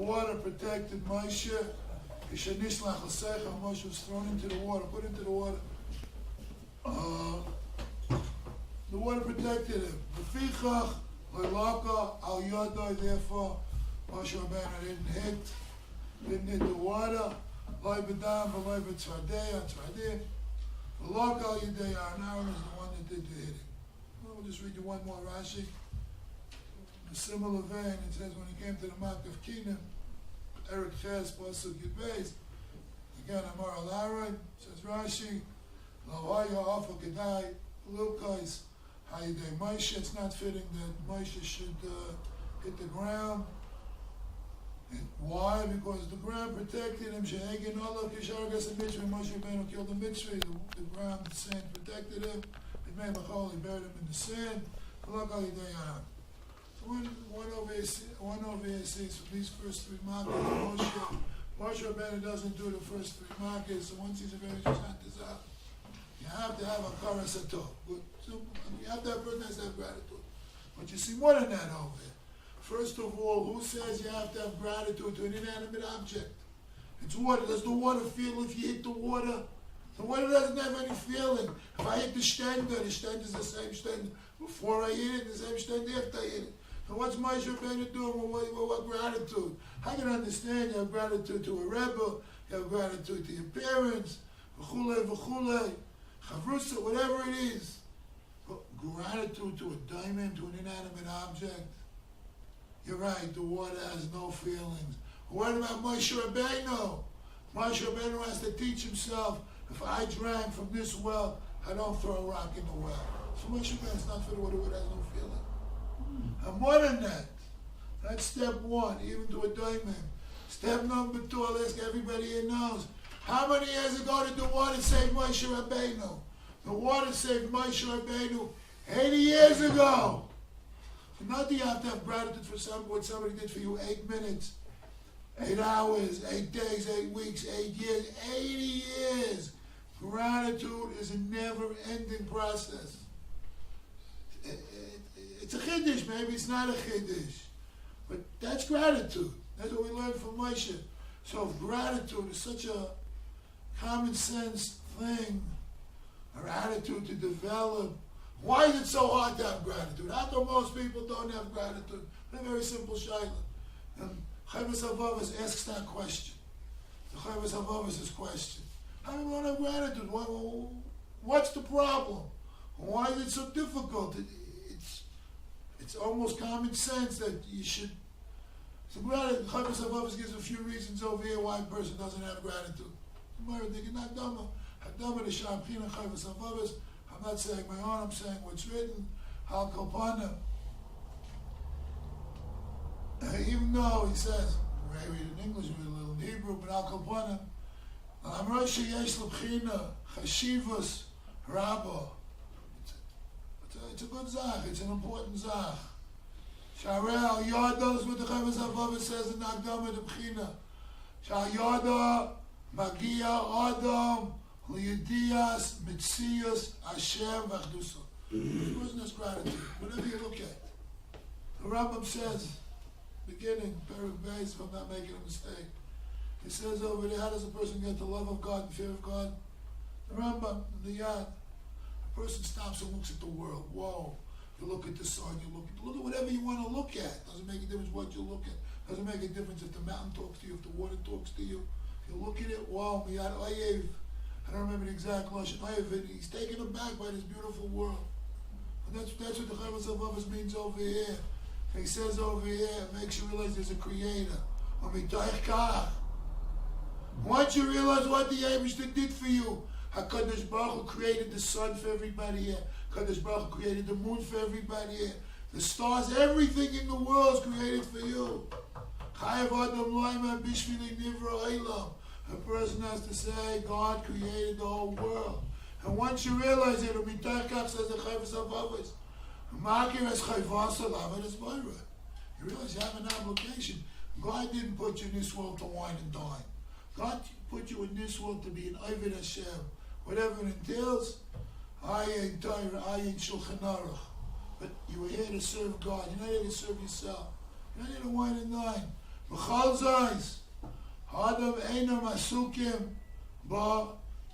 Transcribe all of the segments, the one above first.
water protected Moshe. Moshe was thrown into the water, put into the water. The water protected him. Therefore, Moshe Rabbeinu didn't hit the water. Aaron is the one that did the hitting. We'll just read you one more Rashi. In a similar vein, it says when he came to the Mount of Canaan, Eric Ches, Pasuk Yud Beis, again, Amar al Aaron, says Rashi, Lohaya Alpha Kedai, Lukais, Hayidei Moshe. It's not fitting that Moshe should hit the ground. And why? Because the ground protected him. She'egin Allah Kishargas and Mitzvah. Moshe Rabbeinu killed the Mitzvah. The ground, the sand protected him. It made Machol, he buried him in the sand. So one over here sees from these first three markers, Moshe Rabbeinu doesn't do the first three markers. So once he's a very shantizah, you have to have a karasato. So you have to have gratitude. But you see more than that over here. First of all, who says you have to have gratitude to an inanimate object? It's water. Does the water feel if you hit the water? The water doesn't have any feeling. If I hit the stender is the same stender before I hit it, the same stender after I hit it. So what's Moshe Rabbeinu doing with what gratitude? I can understand you have gratitude to a rebbe, you have gratitude to your parents, v'chule, chavrusa, whatever it is. But gratitude to a diamond, to an inanimate object, you're right, the water has no feelings. What about Moshe Rabbeinu? Moshe Rabbeinu has to teach himself, if I drank from this well, I don't throw a rock in the well. So Moshe Rabbeinu's not for the water, it has no feeling. And more than that, that's step one, even to a diamond. Step number two, I'll ask everybody here knows. How many years ago did the water save Moshe Rabbeinu? The water saved Moshe Rabbeinu 80 years ago. So not that you have to have gratitude for what somebody did for you 8 minutes, 8 hours, 8 days, 8 weeks, 8 years, 80 years. Gratitude is a never-ending process. It's a chiddush, maybe it's not a chiddush, but that's gratitude. That's what we learned from Moshe. So if gratitude is such a common sense thing, or attitude to develop, why is it so hard to have gratitude? How come most people don't have gratitude? A very simple shayla. And Chovos HaLevavos asks that question. The Chovos HaLevavos is question. How do we don't have gratitude? What's the problem? Why is it so difficult? It's almost common sense that you should. So gratitude, Chovos HaLevavos gives a few reasons over here why a person doesn't have gratitude. I'm not saying my own, I'm saying what's written. Al Kalpana. Even though he says, we read in English, we read a little in Hebrew, but Al Kalpana. Chashivas Rabba. It's a good zach, it's an important zach. Sharei Yada is what the Chovos HaLevavos says in the Akdama de Bechina. Shayada Magia Adam Liyadias Mitzias Hashem Vachdusa. Wasn't this gratitude? Whatever you look at. The Rambam says, beginning, Perek Beis, if I'm not making a mistake. He says over there, how does a person get the love of God and fear of God? The Rambam, the Yad, a person stops and looks at the world. Whoa. You look at the sun, you look at whatever you want to look at. Doesn't make a difference what you look at. Doesn't make a difference if the mountain talks to you, if the water talks to you. You look at it, wow, Miyad Oyev. I don't remember the exact Lashon Oyev, and he's taken aback by this beautiful world. And that's what the Chovos HaLevavos means over here. He says over here, it makes you realize there's a creator. Once you realize what the Eibishter did for you, HaKadosh Baruch Hu created the sun for everybody here. HaKadosh Baruch Hu created the moon for everybody here. The stars, everything in the world is created for you. A person has to say, God created the whole world. And once you realize it, says the Chovos HaLevavos, you realize you have an obligation. God didn't put you in this world to wine and dine. God put you in this world to be an Oved Hashem. Whatever it entails, Ayin Torah, Ayin Shulchan Aruch. But you were here to serve God. You're not here to serve yourself. You're not here to wine and dine. V'chol zayis, Hadav einam asukim ba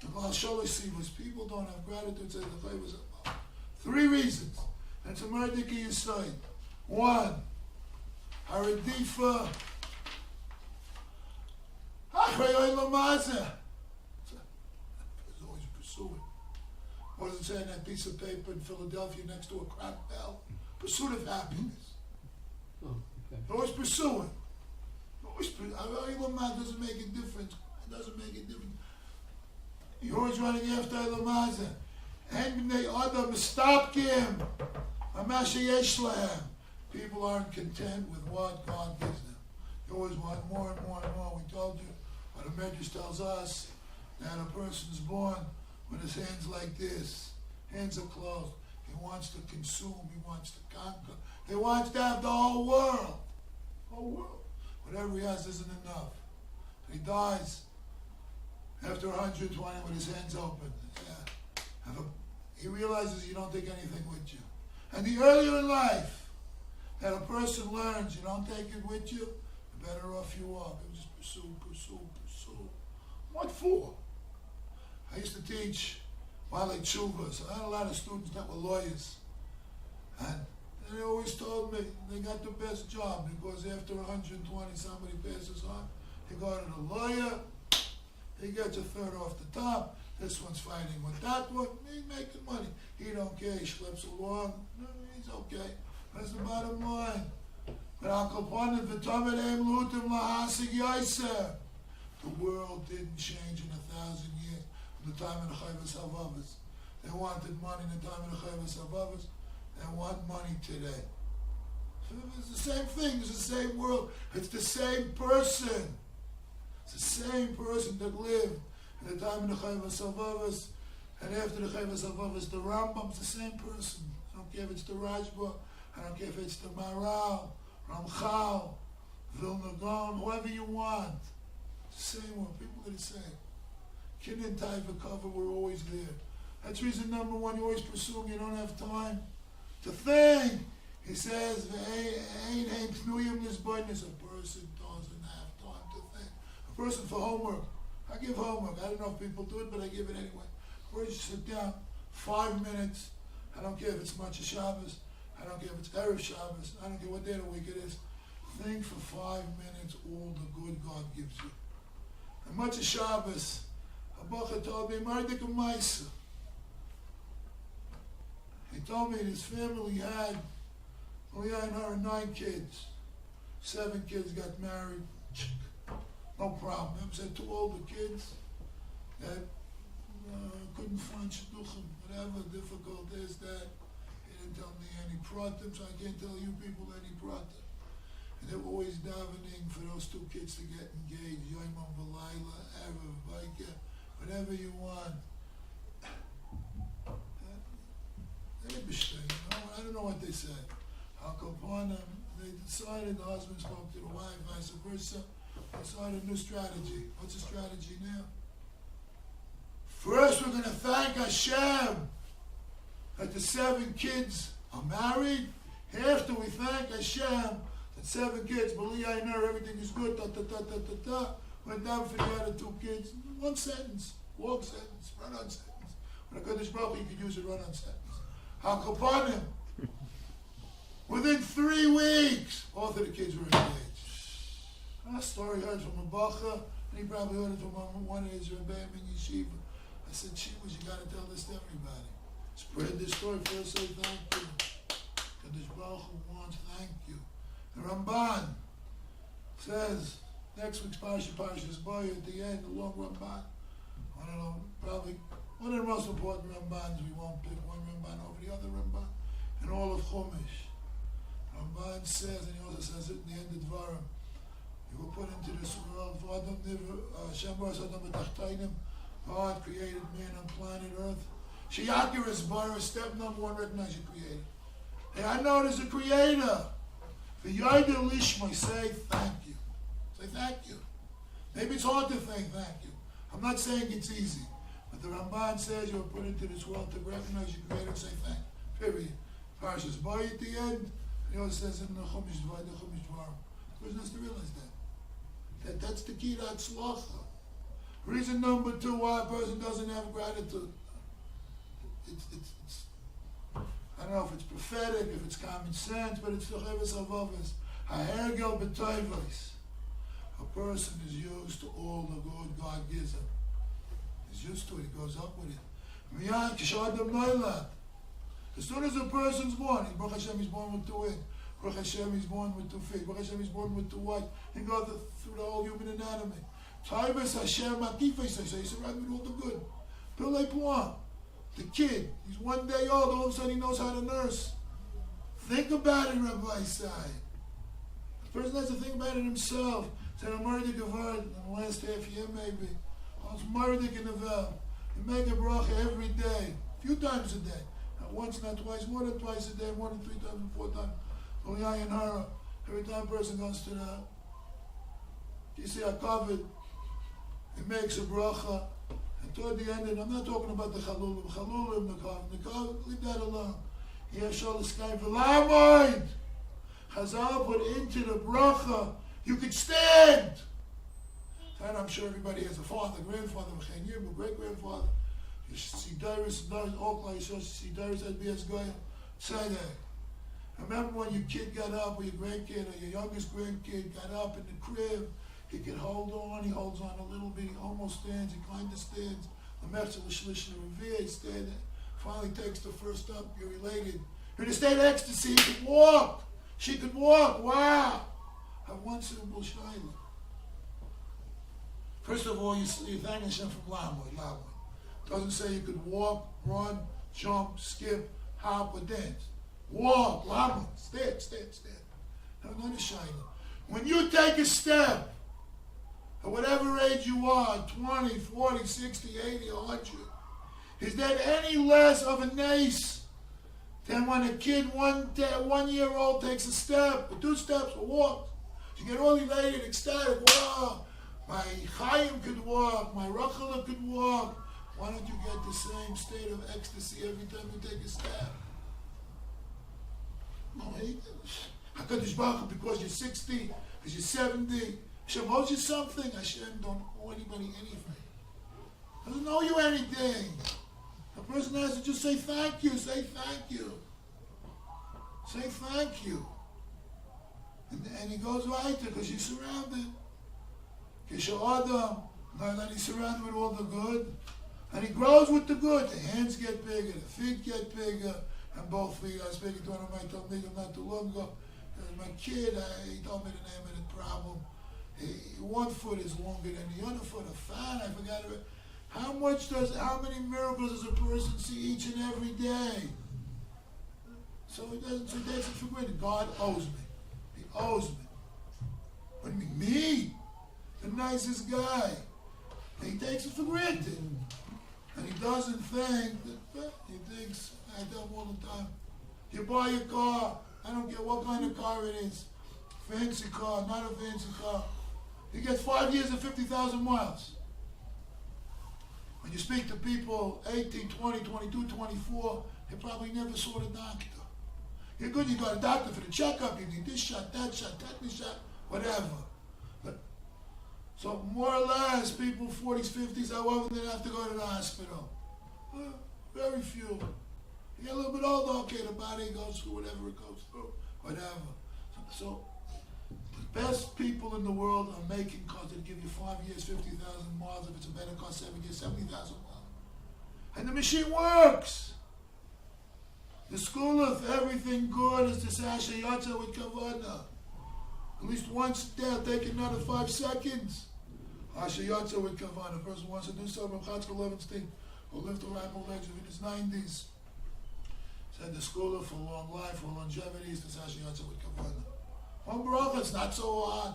v'al shalosh sivos. People don't have gratitude, says the Chayvus. 3 reasons. That's a merdiki yisoid. 1, haradifa achrei olam hazeh. He's always pursuing. What does it say in that piece of paper in Philadelphia next to a crack bell? Pursuit of happiness. Oh, okay. Always pursuing. Olam hazeh doesn't make a difference. It doesn't make a difference. You're always running after olam hazeh. And b'nei adam mistapkim. Amasha yesh lahem. People aren't content with what God gives them. They always want more and more and more. We told you, what the Medrash tells us, that a person's born with his hands like this. Hands are closed. He wants to consume. He wants to conquer. He wants to have the whole world. Whole world. Whatever he has isn't enough. He dies after 120 with his hands open. Yeah. He realizes you don't take anything with you. And the earlier in life that a person learns you don't take it with you, the better off you are. You just pursue. What for? I used to teach Malei Tshuva, so I had a lot of students that were lawyers. And they always told me they got the best job because after 120 somebody passes on, he go to the lawyer, he gets a third off the top, this one's fighting with that one, he's making money. He don't care, he schleps along, no, he's okay. That's the bottom line. But Al Kaponim v'Tomed Eim Lutim Lahasig Yaiser. The world didn't change in 1,000 years from the time of the Chayvus Havavas. They wanted money in the time of the Chayvus Havavas. They want money today. So it's the same thing, it's the same world, it's the same person. It's the same person that lived in the time of the Chayvus Havavas, and after the Chayvus Havavas, the Rambam's the same person. I don't care if it's the Rajba, I don't care if it's the Maral, Ramchal, Vilna Gaon, whoever you want. It's the same one, people are the same. Kin and Taiva cover, we're always there. That's reason number 1, you're always pursuing, you don't have time to think. He says, a person doesn't have time to think. A person for homework. I give homework. I don't know if people do it, but I give it anyway. Where you sit down, 5 minutes. I don't care if it's Motzei Shabbos. I don't care if it's Erev Shabbos. I don't care what day of the week it is. Think for 5 minutes all the good God gives you. And Motzei Shabbos, a Bacha told me, Mardik Maisa. He told me his family had, only I know, 9 kids. 7 kids got married. No problem. He said 2 older kids that couldn't find shidduchim, whatever difficult is that. He didn't tell me any pratim, so I can't tell you people any pratim. And they were always davening for those 2 kids to get engaged. Yom V'Layla, Erev, Vaike, whatever you want. I don't know what they said. Al Kaponim, they decided, the husband spoke to the wife, vice versa. They started a new strategy. What's the strategy now? First, we're going to thank Hashem that the 7 kids are married. After we thank Hashem that 7 kids, believe I know everything is good, went down for the other 2 kids. 1 sentence, long sentence, run-on sentence. When a Kodesh Baruch Hu, you could use a run-on sentence. Al Kaponim, within 3 weeks, both of the kids were engaged. A story heard from a bacha, and he probably heard it from one of his rebbeim in yeshiva. I said, Shivas, you got to tell this to everybody. Spread this story. First say thank you. Kadosh Baruch Hu wants thank you. The Ramban says, next week's Parshas Boy, at the end, the long Ramban. Probably one of the most important Rambans. We won't pick one Ramban over the other Ramban in all of Chumash. Ramban says, and he also says it in the end of Dvarim, you were put into this world. God created man on planet Earth. Sheyakir is Bara, step number 1, recognize your creator. Hey, I know there's a creator. For Yaider Lishma, say thank you. Say thank you. Maybe it's hard to say thank you. I'm not saying it's easy. But the Ramban says you were put into this world to recognize your creator and say thank you. Period. Parshas Boy at the end. And he also says in the Chumash Dvarim, the person has to realize that. That's the key to Hatzlacha. Reason number 2 why a person doesn't have gratitude. It's I don't know if it's prophetic, if it's common sense, but it's the Chovos HaLevavos. Hahergel b'toivos. A person is used to all the good God gives him. He's used to it. He goes up with it. Miyad k'shadam noilad. As soon as a person's born, Baruch Hashem, he's born with 2 hands. Baruch Hashem, he's born with 2 feet. Baruch Hashem, he's born with 2 white. He goes through the whole human anatomy. Taivas Hashem akifes. So he's surrounded with all the good. Pilei Puah. The kid, he's 1 day old, all of a sudden he knows how to nurse. Think about it, Rabbi Sai. The person has to think about it himself. Said I'm already Gavard in the last half year maybe. I was Mardik in the Vel. You make a bracha every day, a few times a day. Not once, not twice, more than twice a day, more than 3 times, 4 times. Only and Hara. Every time a person goes to the Kisei HaKavod, he makes a bracha. And toward the end, and I'm not talking about the Chalulim, the Kav, leave that alone. Yeshal Eskai V'lamoid. Chazal put into the bracha, you could stand. And I'm sure everybody has a father, grandfather, great-grandfather. You see Dairis, Oakland, you see Dairis at BS Goya. Say that. Remember when your kid got up, or your grandkid, or your youngest grandkid got up in the crib, he could hold on, he holds on a little bit, he almost stands, he kind of stands. The Mechzer L'Shlish Revere, he stands, finally takes the first step, you're related. You're in a state of ecstasy, you could walk. She could walk, wow. Have one simple shayla. First of all, you thank Hashem from Lamoy. Doesn't say you could walk, run, jump, skip, hop, or dance. Walk, Lamoy, stand. Have another shayla. When you take a step, at whatever age you are, 20, 40, 60, 80, 100, is that any less of a nace than when a kid, 1-year-old, takes a step, or 2 steps, or walks? You get all elated, ecstatic, wow, my Chaim could walk, my Rachala could walk. Why don't you get the same state of ecstasy every time you take a step? HaKadosh Baruch Hu, because you're 60, because you're 70, Hashem owes you something. Hashem don't owe anybody anything. Doesn't owe you anything. A person has to just say thank you. Say thank you. Say thank you. And he goes right there because you're surrounded. Adam, now that he's surrounded with all the good. And he grows with the good. The hands get bigger, the feet get bigger. And both feet, I was speaking to one of my Talmidim not too long ago. My kid, he told me the name of the problem. One foot is longer than the other foot. A fan, I forgot it. How many miracles does a person see each and every day? So he doesn't take it for granted. God owes me. He owes me. What do you mean? Me? The nicest guy. He takes it for granted. And he doesn't think that, he thinks, I tell him all the time, you buy a car, I don't care what kind of car it is, fancy car, not a fancy car, you get 5 years and 50,000 miles. When you speak to people 18, 20, 22, 24, they probably never saw the doctor. You're good, you got a doctor for the checkup, you need this shot, tetanus shot, whatever. But, so more or less, people 40s, 50s, how often they have to go to the hospital? Very few. You get a little bit older, okay, the body goes through whatever it goes through, whatever. So the best people in the world are making cars that give you 5 years, 50,000 miles. If it's a better car, 7 years, 70,000 miles. And the machine works. The school of everything good is the Sasha Yatza with Kavana. At least once they'll take another 5 seconds. Asha Yatza with Kavana. A person wants to do something. Chatzkel Levenstein, who lived around the legs in his 90s, said the school for long life, for longevity is the Sasha Yatza with Kavana. One bracha, it's not so hard.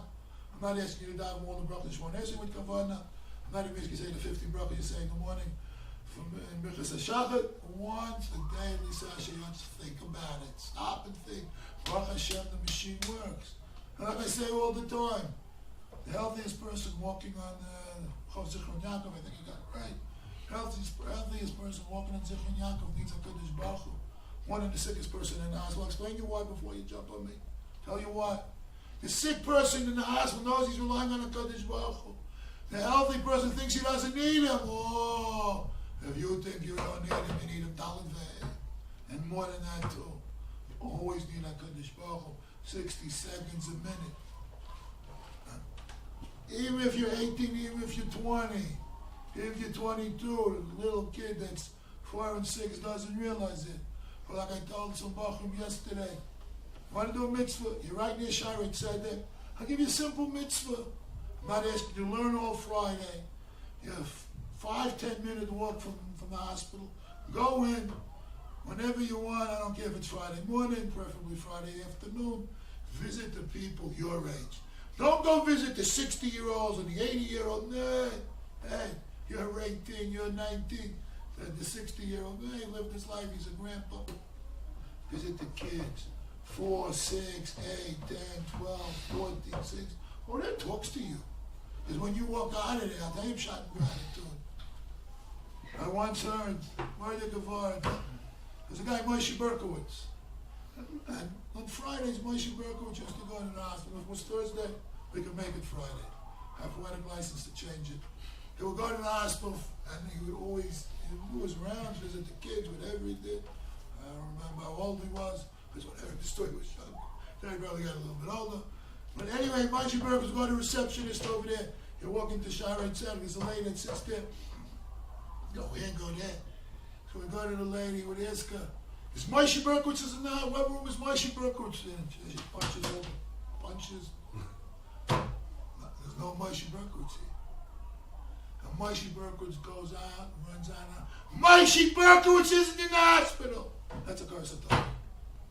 I'm not asking you to dive more than bracha. Just one asking with Kavana. I'm not even asking you to say the 15 bracha you say in the morning. From in Birchas HaShachat, once a day, Sasha Yatza, think about it. Stop and think. Baruch Hashem, the machine works. And like I say all the time, the healthiest person walking on Chov Zichron Yaakov, I think you got it right. Healthiest person walking on Zichron Yaakov needs a Kadosh Baruch Hu. One of the sickest person in the hospital. I'll explain you why before you jump on me. Tell you why. The sick person in the hospital knows he's relying on a Kadosh Baruch Hu. The healthy person thinks he doesn't need him. Oh, if you think you don't need him, you need him Dalet Ve'eh. And more than that too. Always need a Kadosh Baruch Hu. 60 seconds a minute. Even if you're 18, even if you're 20, even if you're 22, the little kid that's 4 and 6 doesn't realize it. But like I told some Bachim yesterday, you want to do a mitzvah, you're right near Sharet Tzedek, I'll give you a simple mitzvah. I'm not asking you to learn all Friday. You have 5-10 minute walk from the hospital. Go in whenever you want. I don't care if it's Friday morning, preferably Friday afternoon. Visit the people your age. Don't go visit the 60-year-olds and the 80-year-olds. No. Hey, you're 18, you're 19. The 60-year-old, hey, he lived his life, he's a grandpa. Visit the kids. 4, 6, 8, 10, 12, 14, 6. Oh, that talks to you. Because when you walk out of there, I'll tell you shot in gratitude. I once heard, Marya Gavard, there's a guy, Moshe Berkowitz. And on Fridays, Moshe Berkowitz used to go to the hospital. If it was Thursday, we could make it Friday. Have a poetic license to change it. He would go to the hospital, and he was around, visit the kids, whatever he did. I don't remember how old he was, because whatever the story was young. Then he probably got a little bit older. But anyway, Moshe Berkowitz was going to receptionist over there. You walk into Sharet Tzedek, there's a lady that sits there. Go here, go there. So we go to the lady, we ask her, is Moshe Berkowitz in the what room is Moshe Berkowitz in? She punches over, punches. There's no Moshe Berkowitz here. And Moshe Berkowitz goes out, runs out. Moshe Berkowitz isn't in the hospital. That's a curse of tongue.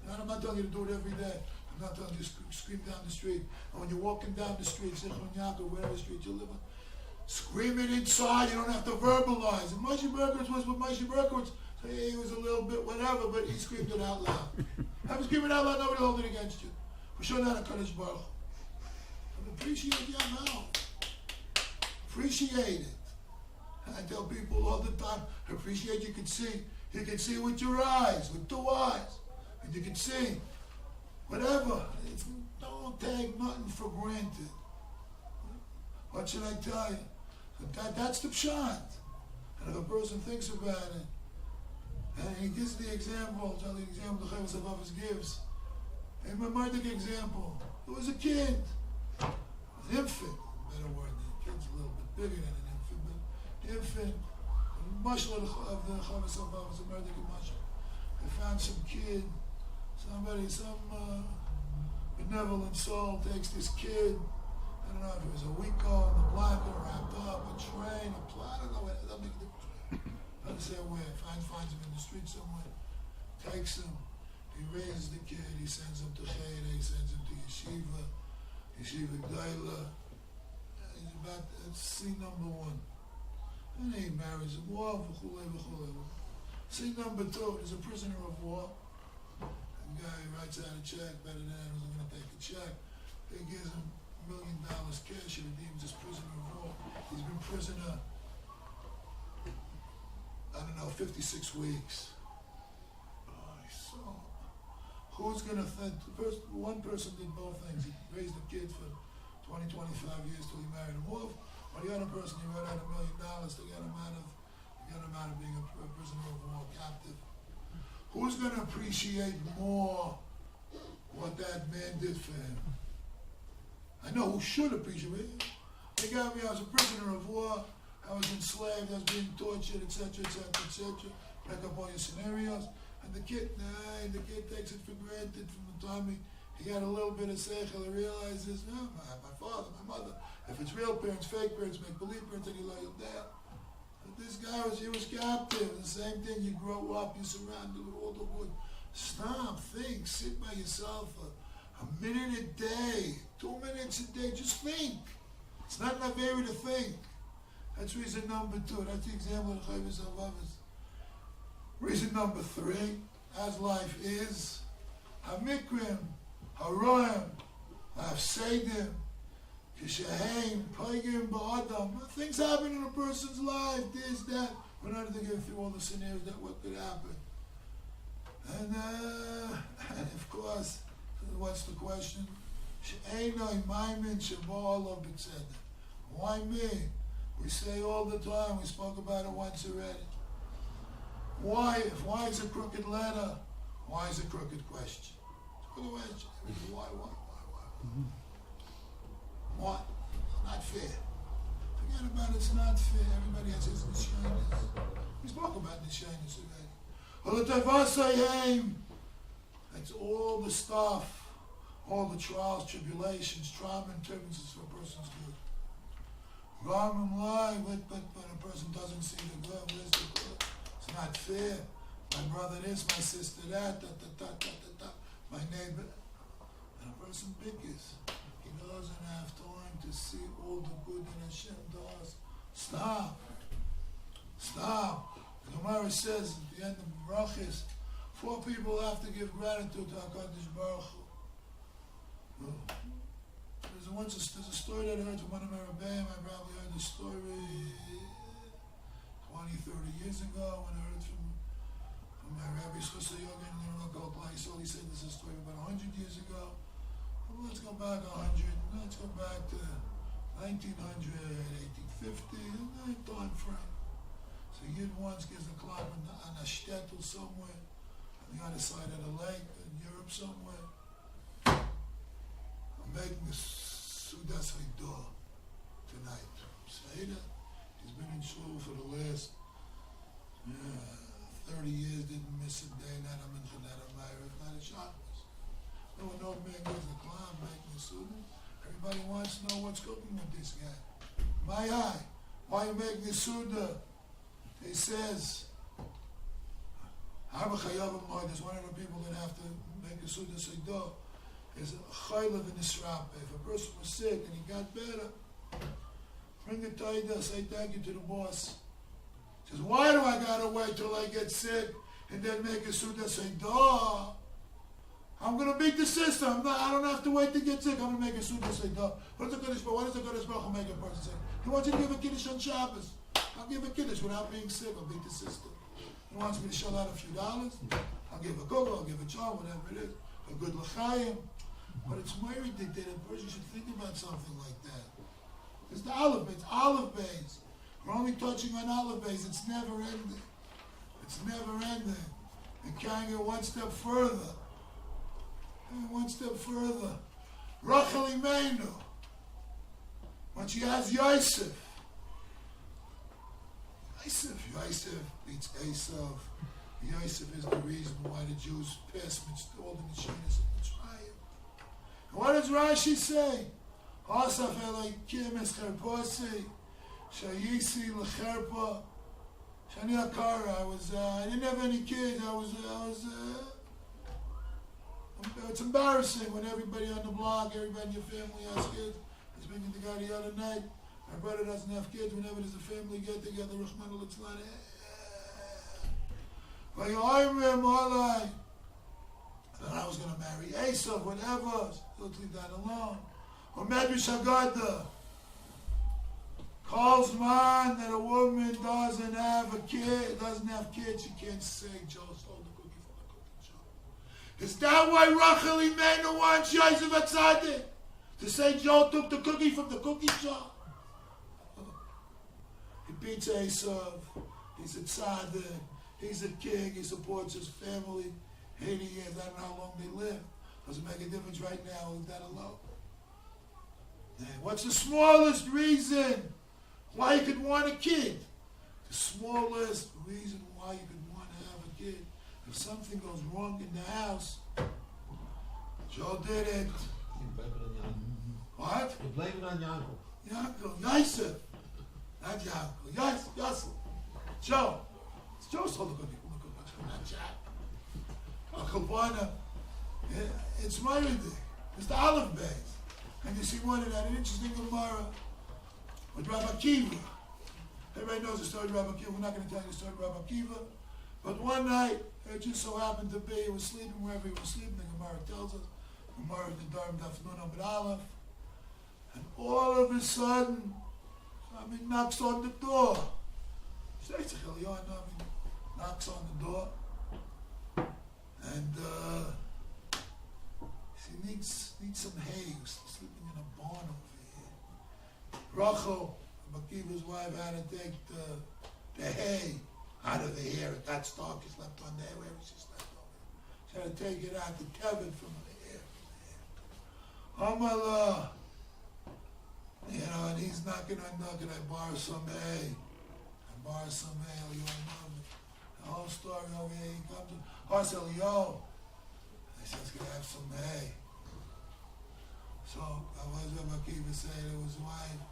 And I'm not telling you to do it every day. I'm not telling you to scream down the street. And when you're walking down the street, Zichron Yaakov, whatever street you live on, scream it inside. You don't have to verbalize. And Moshe Berkowitz was with Moshe Berkowitz. So he was a little bit whatever, but he screamed it out loud. Have you scream it out loud, nobody hold it against you. For sure not a Kadosh Baruch Hu. Appreciate your mouth. Appreciate it. And I tell people all the time, appreciate you can see. You can see with your eyes, with 2 eyes. And you can see whatever. Don't take nothing for granted. What should I tell you? That's the pshat. And if a person thinks about it, and he gives the example, I'll tell you the example the Chovos HaLevavos gives. A Mardik example. There was a kid, an infant, better word, the kid's a little bit bigger than an infant, but the infant, Mashal of the Chovos HaLevavos, a Mardik and Mashal. They found some kid, some benevolent soul takes this kid, I don't know if it was a week old, a blanket, wrapped up, a train, a plot, I don't know, it doesn't make a difference. Understand where, finds him in the street somewhere, takes him, he raises the kid, he sends him to Cheder, he sends him to Yeshiva Gdaila, he's about, that's scene number 1. And he marries a war, v'chulei. Scene number 2, there's a prisoner of war. The guy writes out a check, better than anyone who's going to take a check. He gives him $1 million cash, he redeems this prisoner of war. He's been prisoner, I don't know, 56 weeks. Oh, so who's going to think? One person did both things. He raised the kid for 20, 25 years till he married him off. Or the other person, he wrote out $1 million to get him out of being a prisoner of war, captive. Who's going to appreciate more what that man did for him? I know who should appreciate it. They got me, I was a prisoner of war, I was enslaved, I was being tortured, etc., etc., etc. Back up all your scenarios. And the kid takes it for granted from the time he got a little bit of seichel, he realizes, no, my father, my mother, if it's real parents, fake parents, make-believe parents, then you lay them down. But this guy he was captive. The same thing, you grow up, you're surrounded with all the good. Stop, think, sit by yourself a minute a day, 2 minutes a day, just think. It's not enough area to think. That's reason number 2. That's the example of the Chovos HaLevavos. Reason number 3, as life is, Hamikrim, Haroim, Hafsedim, Kishaheim, Paigim, Ba'adam. Things happen in a person's life, this, that. We're not going to go through all the scenarios that what could happen. And of course, what's the question? She'enoi maimin sheba'alav b'tzedek. Why me? We say all the time, we spoke about it once already. Why? If why is a crooked letter, why is a crooked question? It's a good question. Why? Why? It's not fair. Forget about it, it's not fair. Everybody has his nishanis. We spoke about nishanis already. Well, the tavasayim, that's all the stuff, all the trials, tribulations, trauma, and turbulences for a person's good. Ram and lie, but a person doesn't see the good. Where's the good? It's not fair. My brother this, my sister that, my neighbor. And a person biggest. He doesn't have time to see all the good that Hashem does. Stop. The Gemara says at the end of Brachis, 4 people have to give gratitude to HaKadosh Baruch Hu. There's a story that I heard from one of my Rebbeim. I probably heard the story 20, 30 years ago when I heard it from my Rabbi Shchusa Yogan in the local place. He said this is a story about 100 years ago. Well, let's go back 100. Let's go back to 1900, 1850, that time frame. So Yid once gives a club on a shtetl somewhere on the other side of the lake in Europe somewhere. I'm making a Sudas Haidah tonight. Seder. He's been in shul for the last 30 years, didn't miss a day, not a mincha, not a ma'ariv, not a shabbos. No one knows man gives the club, making a Suda. Everybody wants to know what's cooking with this guy. My eye, why are you making a Suda? He says, there's one of the people that have to make a Suda Seidah. There's a chaylev in his rape. If a person was sick and he got better, bring a taida, say thank you to the boss. He says, why do I gotta wait till I get sick and then make a Suda Seidah? I'm gonna beat the system. I don't have to wait to get sick. I'm gonna make a Suda Seidah. Why does the Kodesh Baruch Hu make a person sick? He wants you to give a Kiddush on Shabbos. I'll give a Kiddush without being sick. I'll beat the system. He wants me to shell out a few dollars. I'll give a kugel, I'll give a jar, whatever it is. A good l'chaim. But it's very dictated. A person should think about something like that. It's the olive base. Olive base. We're only touching on olive base. It's never ending. It's never ending. And carrying it one step further. One step further. Rachel Imeinu. When she has Yosef. Yosef beats Esav. Yosef is the reason why the Jews passed all the Nishanis of Mitzrayim. And what does Rashi say? Asaf Elokim es cherposi, shayisi lecherpa, shani akara. I didn't have any kids. It's embarrassing when everybody on the block, everybody in your family has kids. I was speaking to the guy the other night. My brother doesn't have kids. Whenever there's a family get together, Rachmana litzlan. That I was going to marry Esav, whatever. Let's leave that alone. Or Medrash Haggadah calls man that a woman doesn't have kids, she can't say Joe stole the cookie from the cookie jar. Is that why Rachel Imeinu wants Yosef HaTzadik? To say Joe took the cookie from the cookie jar? He beats Esav. He's a tzaddik. He's a king. He supports his family. 80 years. I don't know how long they live. Doesn't make a difference right now. Leave that alone. And what's the smallest reason why you could want a kid? The smallest reason why you could want to have a kid. If something goes wrong in the house, Joe did it. You blame it on Yankov. What? You blame it on Yankov. Yankov. Yosef. Not Yankov. Yosef. Joe. It's Joe stole the cookie. Not Jack. It's my idea. It's the olive base. And you see one of that, an interesting Gemara with Rabbi Akiva. Everybody knows the story of Rabbi Akiva. We're not going to tell you the story of Rabbi Akiva. But one night, it just so happened to be, he was sleeping wherever he was sleeping. The Gemara tells us. Gemara is the Dharm Daf Nun Amud Aleph. And all of a sudden, somebody knocks on the door. Knocks on the door. And he needs some hay. He was Rachel, Bakiva's wife, had to take the hay out of the hair. It got stuck. She slept on the hair. Wherever she slept on it. She had to take it out, the tevet from the hair. Amala. And he's knocking on knocking. I borrow some hay. You know me. The whole story over here. He comes to us, yo. I says, can I have some hay? So I was Rabbi Akiva saying to his wife,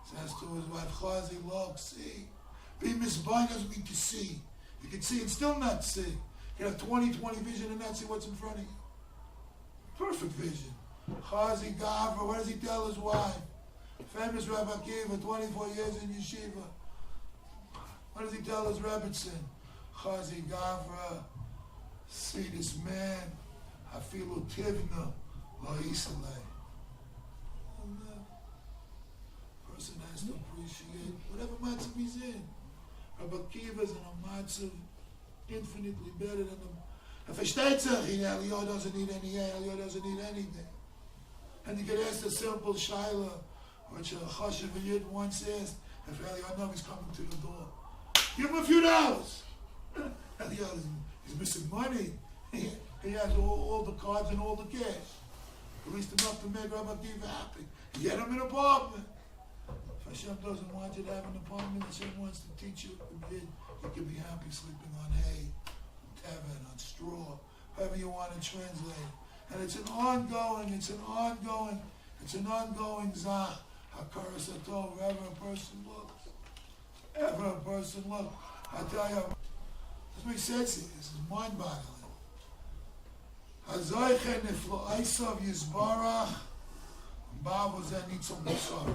says to his wife, Chazi, look, see. Be misblind doesn't mean to see. You can see and still not see. You can have 20/20 vision and not see what's in front of you. Perfect vision. Chazi Gavra, what does he tell his wife? Famous Rabbi Akiva, 24 years in yeshiva. What does he tell his Rebbetzin? Chazi Gavra, see this man, Hafilu Tivna, Lo Yisalei. Person has to appreciate whatever matzav he's in. Rabbi Akiva is in a matzav infinitely better than him. If Elio doesn't need any hay, Elio doesn't need anything. And you can ask a simple shaila, which a chashiv yid once asked, if Elio is coming to the door, give him a few dollars. Elio, he's missing money. He has all the cards and all the cash. At least enough to make Rabbi Akiva happy. Get him an apartment. If Hashem doesn't want you to have an apartment, Hashem wants to teach you you can be happy sleeping on hay, on tevet, on straw, however you want to translate. And it's an ongoing zah. Hakara Satov, wherever a person looks. I tell you, this makes sense here. This is mind-boggling. Hazoichen niflo aisav yizbarach, Babu zeh needs some musar.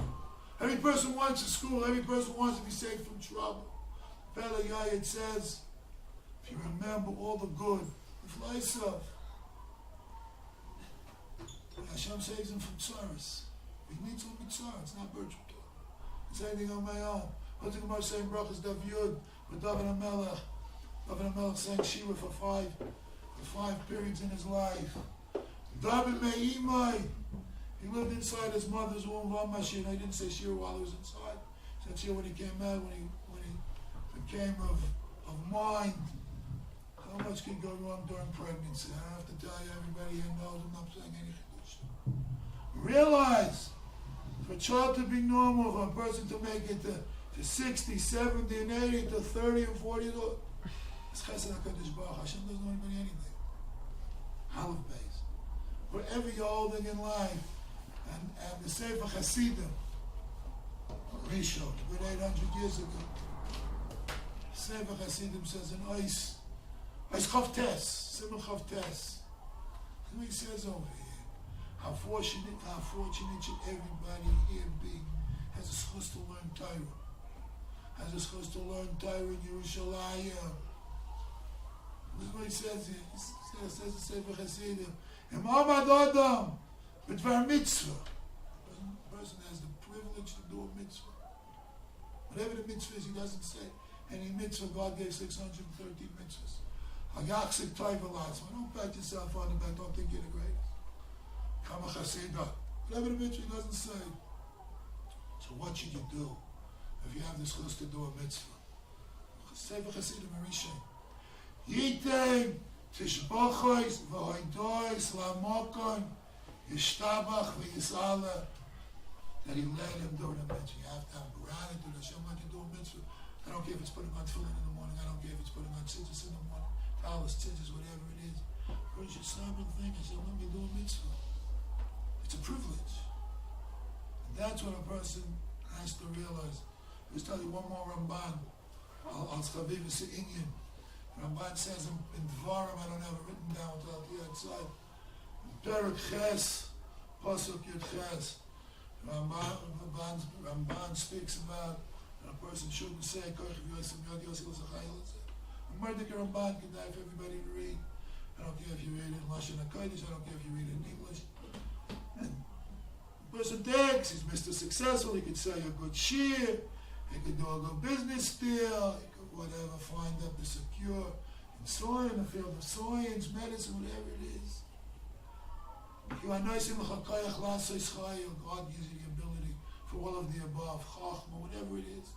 Every person wants a school. Every person wants to be safe from trouble. Pele Yayid says, if you remember all the good, niflo aisav, Hashem saves him from tsaris. He needs some mitzvah. It's not virtual talk. It's anything on my own. What's the Gemara saying? Brachas Dav Yud with David HaMelech. David HaMelech sang Shiva for five periods in his life. David Me'imai. He lived inside his mother's womb. V'amashir. I didn't say Shira while he was inside. He said Shira when he came out, when he became of mind. How much can go wrong during pregnancy? I don't have to tell you. Everybody here knows. I'm not saying anything. Realize, for a child to be normal, for a person to make it to 60, 70, and 80, to 30 and 40, it's Chesed HaKadosh Baruch Hu. Hashem doesn't owe anybody anything. Aleph base. Whatever you're holding in life, and the Sefer Hasidim, Rishon, good 800 years ago, Sefer Hasidim says in Ois Chavtes, Simon Chavtes. What he says over here. How fortunate should everybody here be. Has a chance to learn Torah. Has a chance to learn Torah in Yerushalayim. This is what he says here. He says the Sefer Hasidim. Imam Adam, b'dvar mitzvah. A person has the privilege to do a mitzvah. Whatever the mitzvah is, he doesn't say any mitzvah. God gave 613 mitzvahs. Hagaksik Toivalas. Don't pat yourself on the back. Don't think you're the greatest. Kama Chasida. Whatever the mitzvah doesn't say. So what should you do if you have this chus to do a mitzvah? Sefer Hasidim Arisha. Yitain tishbochois v'hoidois lamokon yishtabach v'yisala. That he led him do the mitzvah. You have to have gratitude. Hashem let you do a mitzvah. I don't care if it's putting on tefillin in the morning. I don't care if it's putting on tzitzis in the morning. Talis, tzitzis, whatever it is. First you stop and think, Hashem let me do a mitzvah. It's a privilege. And that's what a person has to realize. Let's tell you one more Ramban. Al-Chaviv Inyan. Ramban says in Dvarim, I don't have it written down without the outside. Perak Ches, Pasuk Yud Ches. Ramban speaks about a person shouldn't say, Marduk Ramban can die for everybody to read. I don't care if you read it in Lashon HaKodesh, I don't care if you read it in English. And the person thinks he's Mr. Successful, he could say a good shir, he could do a good business deal, he could whatever, find up the secure in soil, in the field of science, medicine, whatever it is. You are nice in the God gives you the ability for all of the above, chachma, whatever it is.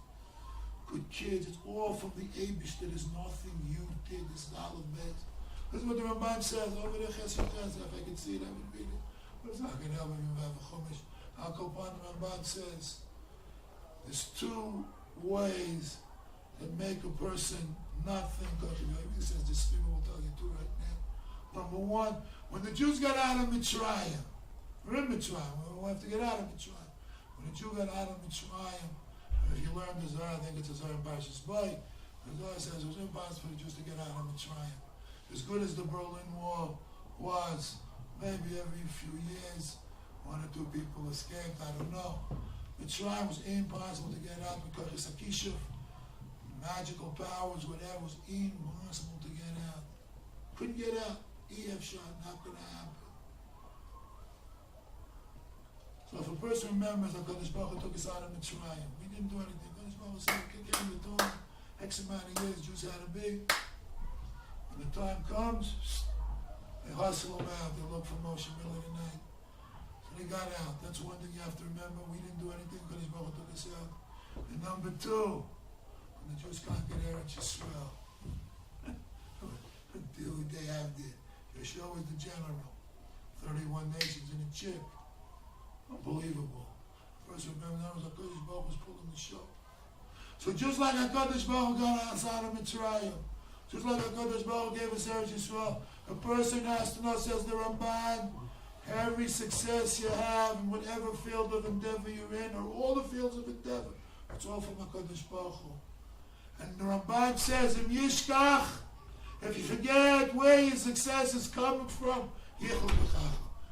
Good kids, it's all from the Eibush. There's nothing you did. This is all of this. This is what the Ramban says. Over there, Chesed Chesed. If I could see it, I would read it. But it's not going to help me if I have a chumash. Al Kopan, the Ramban says, there's two ways that make a person not think of it. He says this thing we'll tell you two right now. Number one, when the Jews got out of Mitzrayim, we're in Mitzrayim, we have to get out of Mitzrayim. When the Jew got out of Mitzrayim, and if you learn the Zohar, I think it's a Zohar in Parshas Bay, the Zohar says it was impossible for the Jews to get out of Mitzrayim. As good as the Berlin Wall was, maybe every few years, one or two people escaped, I don't know. Mitzrayim was impossible to get out because it's a kishuf, magical powers, whatever, was impossible to get out. Couldn't get out. EF shot, not going to happen. So if a person remembers that HaKadosh Baruch Hu took us out of Mitzrayim, we didn't do anything. HaKadosh Baruch Hu said, kick in the door, X amount of years, Jews had to be. When the time comes, they hustle them out, they look for Moshe middle of the night. So they got out. That's one thing you have to remember. We didn't do anything, HaKadosh Baruch Hu took us out. And number two, when the Jews conquered Eretz Yisrael, what deal did they have there? Yeshua was the general. 31 nations in a chick. Unbelievable. First remember that was HaKadosh Baruch Hu was pulling the show. So just like HaKadosh Baruch Hu got us out of Mitzrayim, just like HaKadosh Baruch Hu gave us Eretz Yisrael, a person has to know, says the Ramban, every success you have in whatever field of endeavor you're in, or all the fields of endeavor, it's all from HaKadosh Baruch Hu. And the Ramban says, in Yishkach, if you forget where your success is coming from, you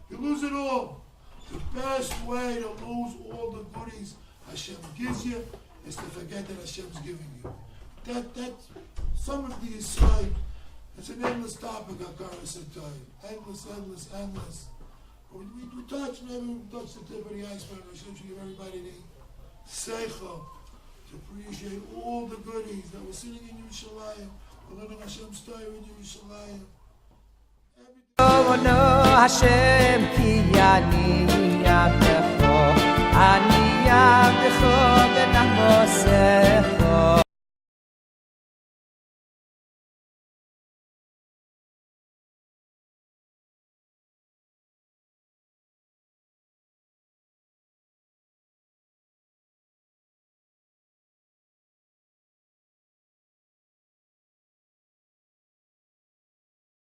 lose it all. The best way to lose all the goodies Hashem gives you is to forget that Hashem's giving you. That's some of the aside. It's an endless topic, Akara said to you. Endless. We touched, maybe we touched the tip of the iceberg. Hashem should give everybody the seichel to appreciate all the goodies that we're sitting in Yerushalayim. We're learning Hashem's Torah in Yerushalayim. Hashem ki ani yadecho, ani yadecho v'nachmosecho.